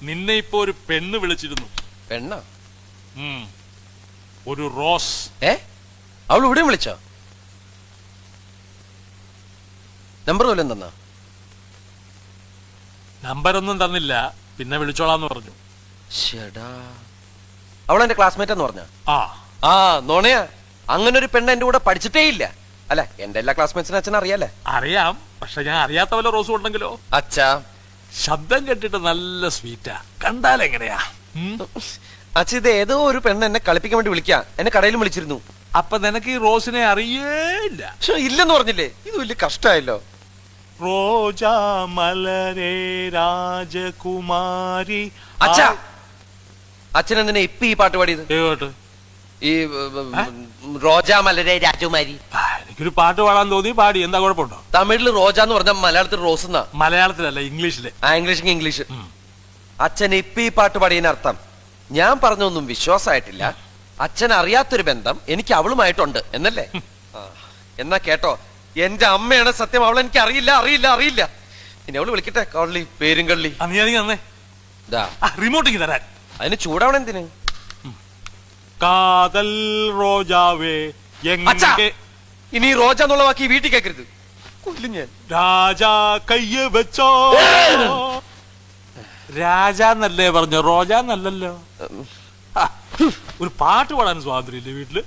നിന്നെ ഇപ്പൊ ഒരു പെണ്ണ് വിളിച്ചിരുന്നു. പെണ്ണ? ഒരു റോസ്. അവൾ ഇവിടെയും വിളിച്ചോ? നമ്പർ വല്ലതും തന്നാ? നമ്പരൊന്നും തന്നില്ല, പിന്നെ വിളിച്ചോളാന്ന് പറഞ്ഞു. അവൾ എന്റെ ക്ലാസ്മേറ്റ് എന്ന് പറഞ്ഞ? ആ നോണയാ. അങ്ങനെ ഒരു പെണ്ണ് എന്റെ കൂടെ പഠിച്ചിട്ടേ ഇല്ല. അല്ല, എന്റെ എല്ലാ ക്ലാസ്മേറ്റ്സിനും അച്ഛൻ അറിയാലേ? അറിയാം, പക്ഷെ ഞാൻ അറിയാത്ത വല്ല റോസും ഉണ്ടെങ്കിലോ? അച്ഛാ, ശബ്ദം കേട്ടിട്ട് നല്ല സ്വീറ്റാ, കണ്ടാലെങ്ങനെയാ? അച്ഛ, ഇത് ഏതോ ഒരു പെണ്ണ് എന്നെ കളിപ്പിക്കാൻ വേണ്ടി വിളിക്കാ. എന്നെ കടയിലും വിളിച്ചിരുന്നു. അപ്പൊ നിനക്ക് ഈ റോസിനെ അറിയേയില്ല? ഇല്ലെന്ന് പറഞ്ഞില്ലേ? ഇത് വലിയ കഷ്ടമായല്ലോ. റോജാ മലരേ രാജകുമാരി. അച്ഛാ, അച്ഛൻ എന്തിനാ ഇപ്പൊ ഈ പാട്ട് പാടിയത്? ഈ റോജാ മലരേ രാജകുമാരി. എനിക്കൊരു പാട്ട് പാടാൻ തോന്നി, പാടി. എന്താ കുഴപ്പമുണ്ടോ? തമിഴില് റോജ എന്ന് പറഞ്ഞാൽ മലയാളത്തിൽ റോസ് എന്നാ. മലയാളത്തിലല്ല, ഇംഗ്ലീഷില്. ഇംഗ്ലീഷ്. അച്ഛൻ ഇപ്പൊ ഈ പാട്ട് പാടിയതിനർത്ഥം ഞാൻ പറഞ്ഞൊന്നും വിശ്വാസമായിട്ടില്ല. അച്ഛൻ അറിയാത്തൊരു ബന്ധം എനിക്ക് അവളുമായിട്ടുണ്ട് എന്നല്ലേ? എന്നാ കേട്ടോ, എന്റെ അമ്മയാണ് സത്യം. അവൾ എനിക്ക് അറിയില്ല. ഇനി അവള് വിളിക്കട്ടെ, കള്ളി, പേരും കള്ളി. റിമോട്ടിങ് തരാൻ. അതിന് ചൂടാവണം എന്തിന്? കാതൽ റോജാവേ. ഇനി റോജ എന്നുള്ള വാക്കി വീട്ടിൽ കേൾക്കരുത്, കൊല്ലും ഞാൻ. രാജാ കയ്യ വെച്ചോ. രാജാന്നല്ലേ പറഞ്ഞോ, റോജാന്നല്ലല്ലോ. ഒരു പാട്ട് പാടാൻ സ്വാതന്ത്ര്യം ഇല്ലേ വീട്ടില്?